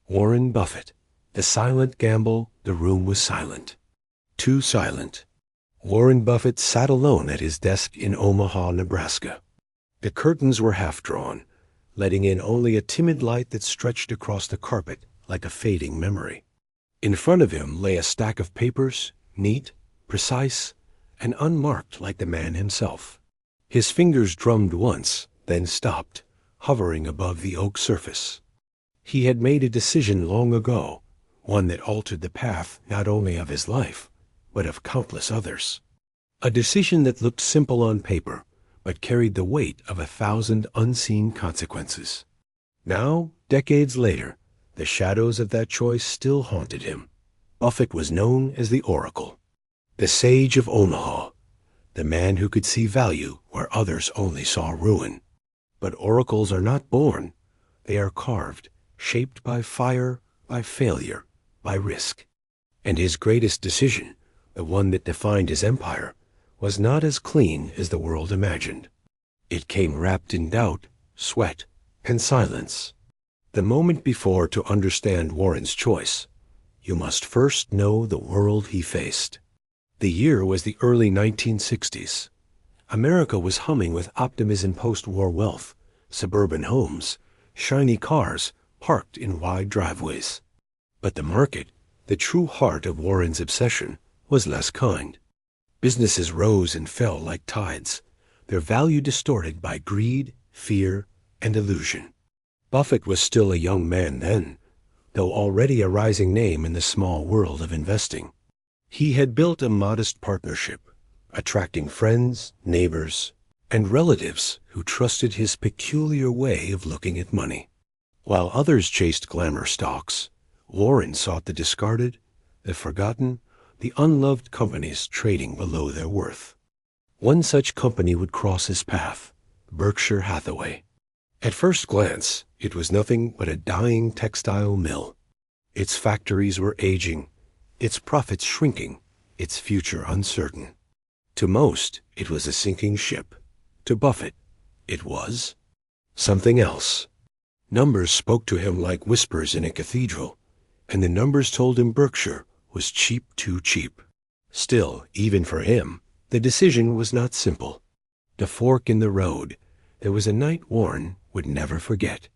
Warren Buffett. The silent gamble, the room was silent. Too silent. Warren Buffett sat alone at his desk in Omaha, Nebraska. The curtains were half drawn, letting in only a timid light that stretched across the carpet like a fading memory. In front of him lay a stack of papers, neat, precise, and unmarked like the man himself. His fingers drummed once, then stopped, hovering above the oak surface. He had made a decision long ago, one that altered the path not only of his life, but of countless others. A decision that looked simple on paper, but carried the weight of 1,000 unseen consequences. Now, decades later, the shadows of that choice still haunted him. Buffett was known as the Oracle, the sage of Omaha, the man who could see value where others only saw ruin. But oracles are not born. They are carved, shaped by fire, by failure, by risk. And his greatest decision, the one that defined his empire, was not as clean as the world imagined. It came wrapped in doubt, sweat, and silence. The moment before, to understand Warren's choice, you must first know the world he faced. The year was the early 1960s. America was humming with optimism, post-war wealth, suburban homes, shiny cars parked in wide driveways. But the market, the true heart of Warren's obsession, was less kind. Businesses rose and fell like tides, their value distorted by greed, fear, and illusion. Buffett was still a young man then, though already a rising name in the small world of investing. He had built a modest partnership, attracting friends, neighbors, and relatives who trusted his peculiar way of looking at money. While others chased glamour stocks, Warren sought the discarded, the forgotten, the unloved companies trading below their worth. One such company would cross his path, Berkshire Hathaway. At first glance, it was nothing but a dying textile mill. Its factories were aging, its profits shrinking, its future uncertain. To most, it was a sinking ship. To Buffett, it was something else. Numbers spoke to him like whispers in a cathedral, and the numbers told him Berkshire was cheap, too cheap. Still, even for him, the decision was not simple. The fork in the road, there was a night Warren would never forget.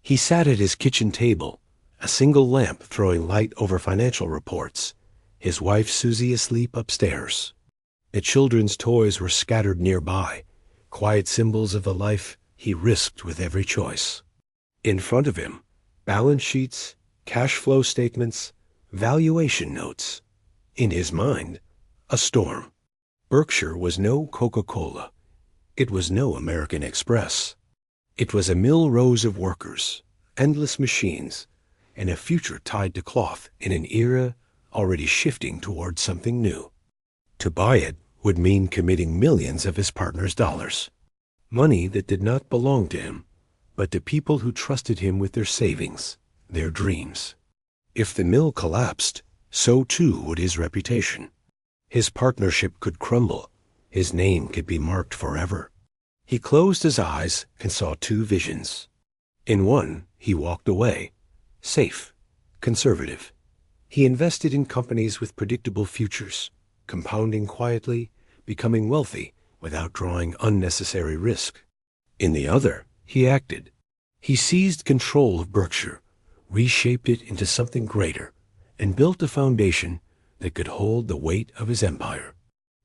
He sat at his kitchen table, a single lamp throwing light over financial reports, his wife Susie asleep upstairs. The children's toys were scattered nearby, quiet symbols of the life he risked with every choice. In front of him, balance sheets, cash flow statements, valuation notes. In his mind, a storm. Berkshire was no Coca-Cola. It was no American Express. It was a mill rows of workers, endless machines, and a future tied to cloth in an era already shifting towards something new. To buy it would mean committing millions of his partner's dollars. Money that did not belong to him, but to people who trusted him with their savings, their dreams. If the mill collapsed, so too would his reputation. His partnership could crumble. His name could be marked forever. He closed his eyes and saw two visions. In one, he walked away, safe, conservative. He invested in companies with predictable futures, compounding quietly, becoming wealthy without drawing unnecessary risk. In the other, he acted. He seized control of Berkshire, reshaped it into something greater, and built a foundation that could hold the weight of his empire.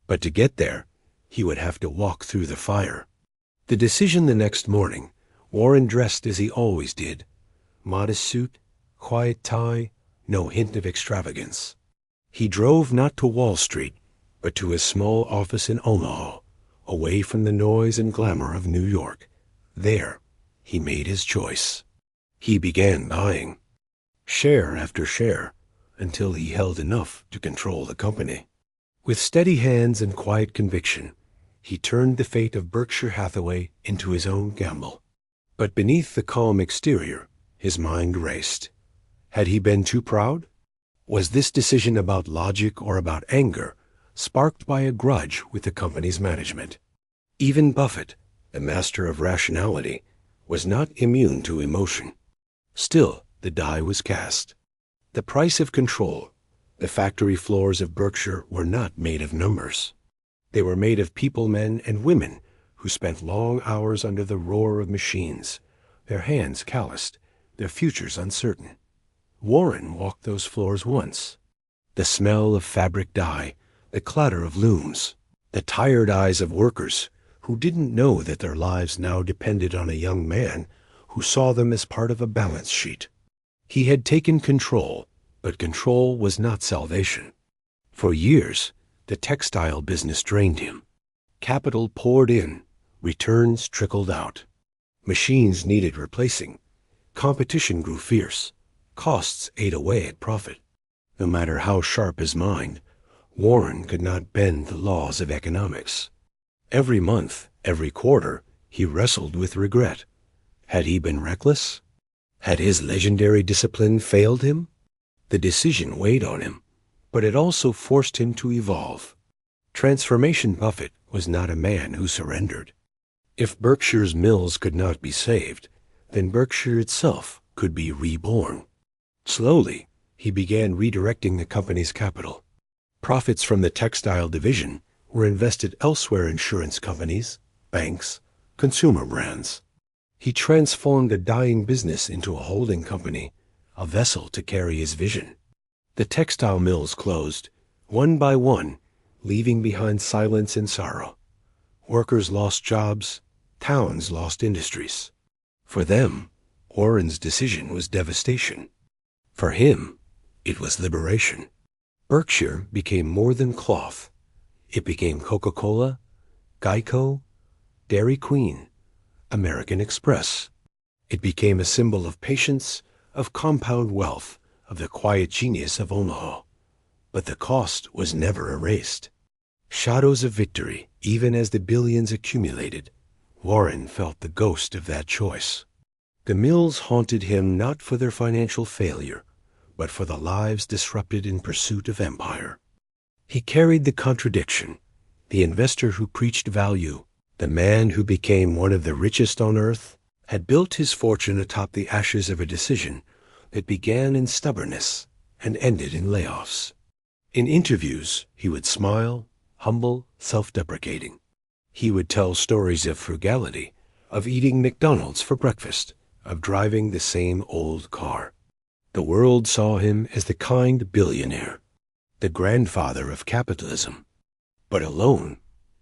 But to get there, he would have to walk through the fire. The decision the next morning, Warren dressed as he always did. Modest suit, quiet tie, no hint of extravagance. He drove not to Wall Street, but to his small office in Omaha, away from the noise and glamour of New York. There, he made his choice. He began buying, share after share, until he held enough to control the company. With steady hands and quiet conviction, he turned the fate of Berkshire Hathaway into his own gamble. But beneath the calm exterior, his mind raced. Had he been too proud? Was this decision about logic or about anger, sparked by a grudge with the company's management? Even Buffett, the master of rationality, was not immune to emotion. Still, The die was cast. The price of control. The factory floors of Berkshire were not made of numbers. They were made of people, men and women, who spent long hours under the roar of machines, their hands calloused, their futures uncertain. Warren walked those floors once. The smell of fabric dye, the clatter of looms, the tired eyes of workers who didn't know that their lives now depended on a young man who saw them as part of a balance sheet. He had taken control, but control was not salvation. For years, the textile business drained him. Capital poured in, returns trickled out. Machines needed replacing. Competition grew fierce. Costs ate away at profit. No matter how sharp his mind, Warren could not bend the laws of economics. Every month, every quarter, he wrestled with regret. Had he been reckless? Had his legendary discipline failed him? The decision weighed on him, but it also forced him to evolve. Transformation Buffett was not a man who surrendered. If Berkshire's mills could not be saved, then Berkshire itself could be reborn. Slowly, he began redirecting the company's capital. Profits from the textile division were invested elsewhere: insurance companies, banks, consumer brands. He transformed a dying business into a holding company, a vessel to carry his vision. The textile mills closed, one by one, leaving behind silence and sorrow. Workers lost jobs, towns lost industries. For them, Warren's decision was devastation. For him, it was liberation. Berkshire became more than cloth. It became Coca-Cola, Geico, Dairy Queen, American Express. It became a symbol of patience, of compound wealth, of the quiet genius of Omaha. But the cost was never erased. Shadows of victory, even as the billions accumulated. Warren felt the ghost of that choice. The mills haunted him not for their financial failure, but for the lives disrupted in pursuit of empire. He carried the contradiction, the investor who preached value, the man who became one of the richest on earth, had built his fortune atop the ashes of a decision that began in stubbornness and ended in layoffs. In interviews, he would smile, humble, self-deprecating. He would tell stories of frugality, of eating McDonald's for breakfast, of driving the same old car. The world saw him as the kind billionaire, the grandfather of capitalism. But alone,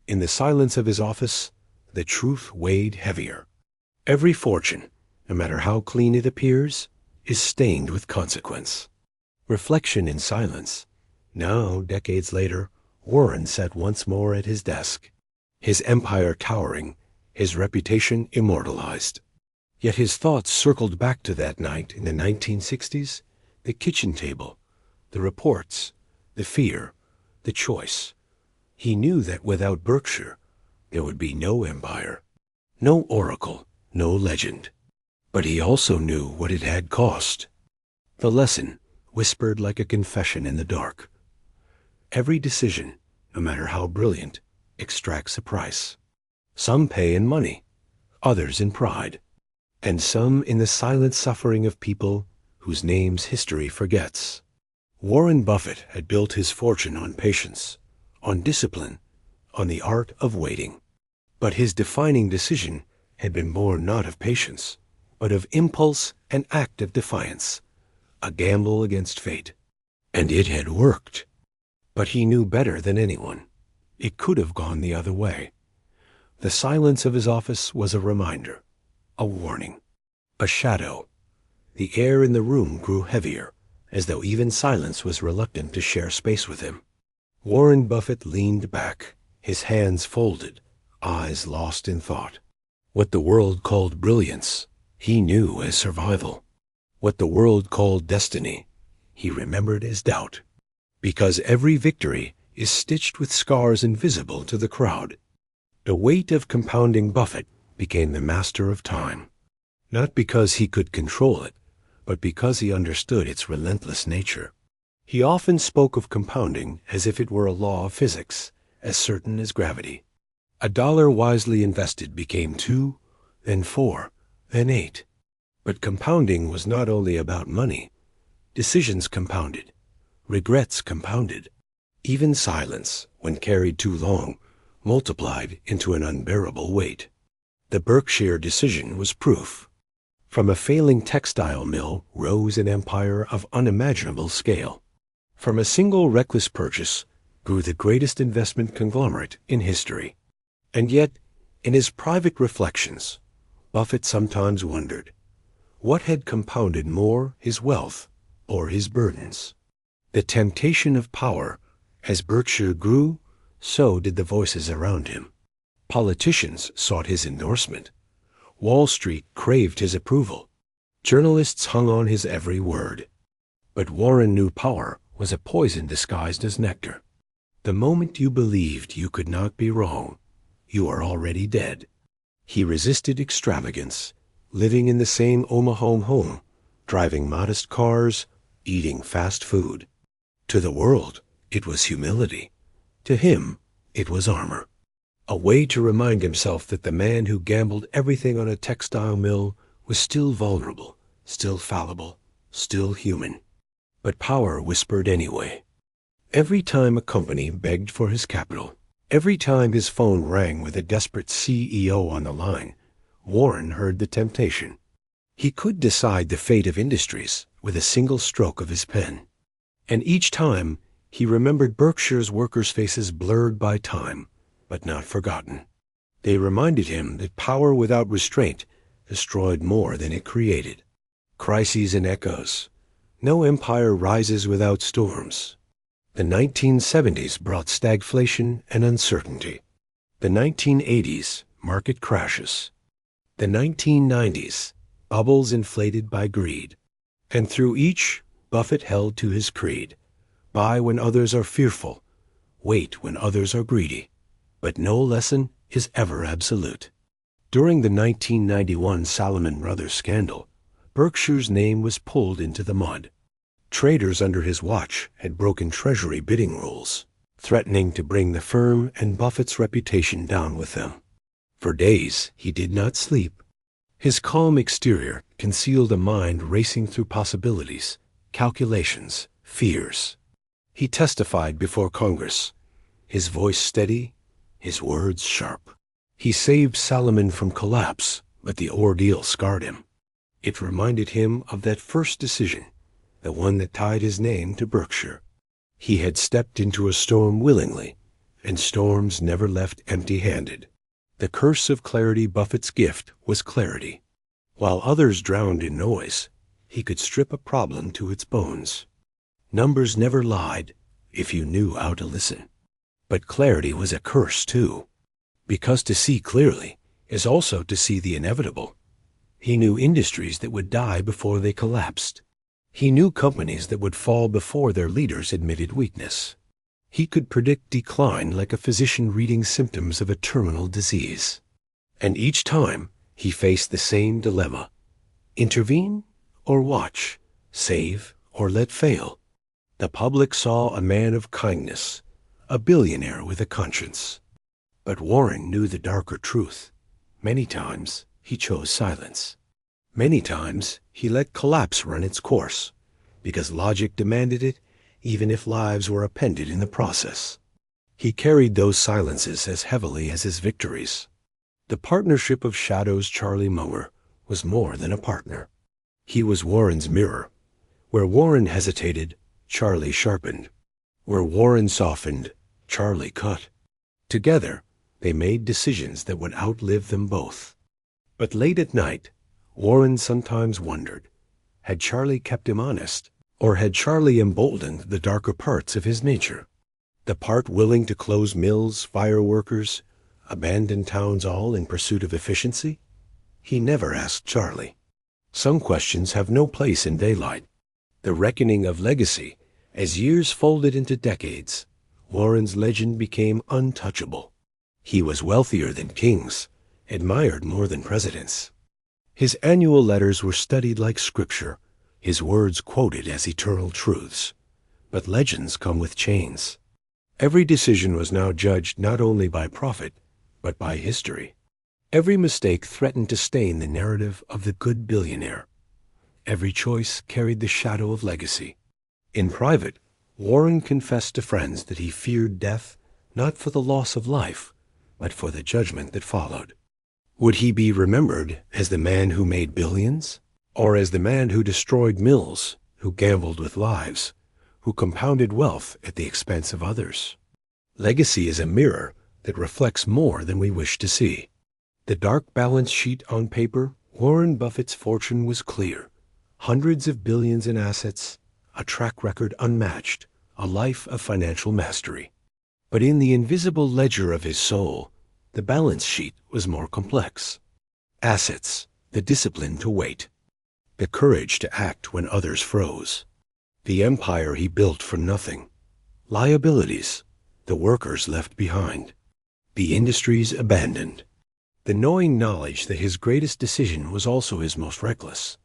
in the silence of his office, the truth weighed heavier. Every fortune, no matter how clean it appears, is stained with consequence. Reflection in silence. Now, decades later, Warren sat once more at his desk, his empire towering, his reputation immortalized. Yet his thoughts circled back to that night in the 1960s, the kitchen table, the reports, the fear, the choice. He knew that without Berkshire, there would be no empire, no oracle, no legend. But he also knew what it had cost. The lesson, whispered like a confession in the dark. Every decision, no matter how brilliant, extracts a price. Some pay in money, others in pride, and some in the silent suffering of people whose names history forgets. Warren Buffett had built his fortune on patience, on discipline, on the art of waiting. But his defining decision had been born not of patience, but of impulse and act of defiance, a gamble against fate. And it had worked. But he knew better than anyone. It could have gone the other way. The silence of his office was a reminder, a warning, a shadow. The air in the room grew heavier, as though even silence was reluctant to share space with him. Warren Buffett leaned back, his hands folded, eyes lost in thought. What the world called brilliance, he knew as survival. What the world called destiny, he remembered as doubt. Because every victory is stitched with scars invisible to the crowd. The weight of compounding Buffett became the master of time. Not because he could control it, but because he understood its relentless nature. He often spoke of compounding as if it were a law of physics, as certain as gravity. $1 wisely invested became 2, then 4, then 8. But compounding was not only about money. Decisions compounded. Regrets compounded. Even silence, when carried too long, multiplied into an unbearable weight. The Berkshire decision was proof. From a failing textile mill rose an empire of unimaginable scale. From a single reckless purchase grew the greatest investment conglomerate in history. And yet, in his private reflections, Buffett sometimes wondered, what had compounded more, his wealth or his burdens? The temptation of power. As Berkshire grew, so did the voices around him. Politicians sought his endorsement. Wall Street craved his approval. Journalists hung on his every word. But Warren knew power was a poison disguised as nectar. The moment you believed you could not be wrong, you are already dead. He resisted extravagance, living in the same Omaha home, driving modest cars, eating fast food. To the world, it was humility. To him, it was armor. A way to remind himself that the man who gambled everything on a textile mill was still vulnerable, still fallible, still human. But power whispered anyway. Every time a company begged for his capital, every time his phone rang with a desperate CEO on the line, Warren heard the temptation. He could decide the fate of industries with a single stroke of his pen. And each time, he remembered Berkshire's workers' faces blurred by time, but not forgotten. They reminded him that power without restraint destroyed more than it created. Crises and echoes. No empire rises without storms. The 1970s brought stagflation and uncertainty. The 1980s, market crashes. The 1990s, bubbles inflated by greed. And through each, Buffett held to his creed. Buy when others are fearful. Wait when others are greedy. But no lesson is ever absolute. During the 1991 Salomon Brothers scandal, Berkshire's name was pulled into the mud. Traders under his watch had broken Treasury bidding rules, threatening to bring the firm and Buffett's reputation down with them. For days, he did not sleep. His calm exterior concealed a mind racing through possibilities, calculations, fears. He testified before Congress, his voice steady, his words sharp. He saved Salomon from collapse, but the ordeal scarred him. It reminded him of that first decision, the one that tied his name to Berkshire. He had stepped into a storm willingly, and storms never left empty-handed. The curse of clarity, Buffett's gift, was clarity. While others drowned in noise, he could strip a problem to its bones. Numbers never lied if you knew how to listen. But clarity was a curse, too, because to see clearly is also to see the inevitable. He knew industries that would die before they collapsed. He knew companies that would fall before their leaders admitted weakness. He could predict decline like a physician reading symptoms of a terminal disease. And each time, he faced the same dilemma. Intervene or watch, save or let fail. The public saw a man of kindness, a billionaire with a conscience. But Warren knew the darker truth. Many times, he chose silence. Many times, he let collapse run its course, because logic demanded it, even if lives were appended in the process. He carried those silences as heavily as his victories. The partnership of Shadow's Charlie Munger was more than a partner. He was Warren's mirror. Where Warren hesitated, Charlie sharpened. Where Warren softened, Charlie cut. Together, they made decisions that would outlive them both. But late at night, Warren sometimes wondered, had Charlie kept him honest, or had Charlie emboldened the darker parts of his nature? The part willing to close mills, fire workers, abandon towns all in pursuit of efficiency? He never asked Charlie. Some questions have no place in daylight. The reckoning of legacy, as years folded into decades, Warren's legend became untouchable. He was wealthier than kings, admired more than presidents. His annual letters were studied like scripture, his words quoted as eternal truths. But legends come with chains. Every decision was now judged not only by profit, but by history. Every mistake threatened to stain the narrative of the good billionaire. Every choice carried the shadow of legacy. In private, Warren confessed to friends that he feared death not for the loss of life, but for the judgment that followed. Would he be remembered as the man who made billions, or as the man who destroyed mills, who gambled with lives, who compounded wealth at the expense of others? Legacy is a mirror that reflects more than we wish to see. The dark balance sheet on paper, Warren Buffett's fortune was clear. Hundreds of billions in assets, a track record unmatched, a life of financial mastery. But in the invisible ledger of his soul, the balance sheet was more complex. Assets, the discipline to wait, the courage to act when others froze. The empire he built for nothing. Liabilities, the workers left behind. The industries abandoned. The knowing knowledge that his greatest decision was also his most reckless.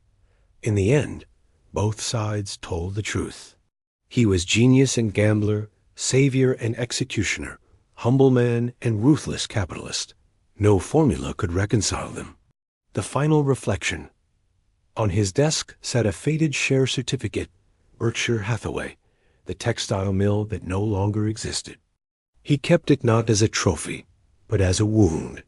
In the end, both sides told the truth. He was genius and gambler, savior and executioner, humble man and ruthless capitalist. No formula could reconcile them. The final reflection. On his desk sat a faded share certificate, Berkshire Hathaway, the textile mill that no longer existed. He kept it not as a trophy, but as a wound.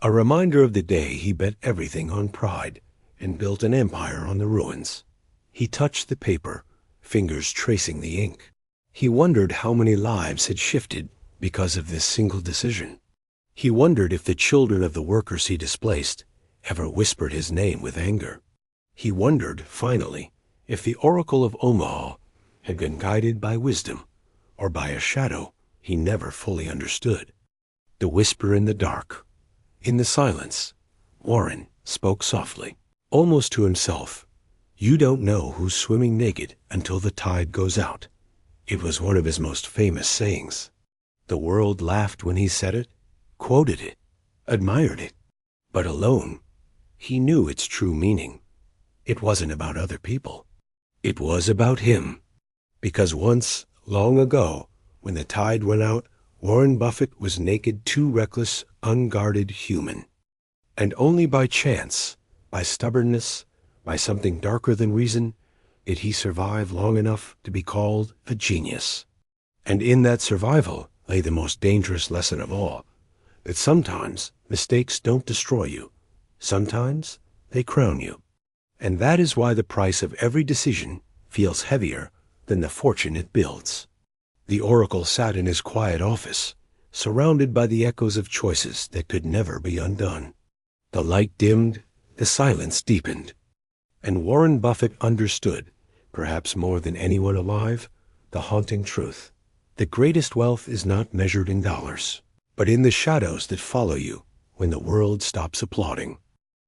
A reminder of the day he bet everything on pride and built an empire on the ruins. He touched the paper, fingers tracing the ink. He wondered how many lives had shifted because of this single decision. He wondered if the children of the workers he displaced ever whispered his name with anger. He wondered, finally, if the Oracle of Omaha had been guided by wisdom or by a shadow he never fully understood. The whisper in the dark. In the silence, Warren spoke softly, almost to himself. You don't know who's swimming naked until the tide goes out. It was one of his most famous sayings. The world laughed when he said it, quoted it, admired it. But alone, he knew its true meaning. It wasn't about other people. It was about him. Because once, long ago, when the tide went out, Warren Buffett was naked, too reckless, unguarded human. And only by chance, by stubbornness, by something darker than reason, did he survive long enough to be called a genius. And in that survival lay the most dangerous lesson of all, that sometimes mistakes don't destroy you. Sometimes they crown you. And that is why the price of every decision feels heavier than the fortune it builds. The oracle sat in his quiet office, surrounded by the echoes of choices that could never be undone. The light dimmed, the silence deepened. And Warren Buffett understood, perhaps more than anyone alive, the haunting truth. The greatest wealth is not measured in dollars, but in the shadows that follow you when the world stops applauding.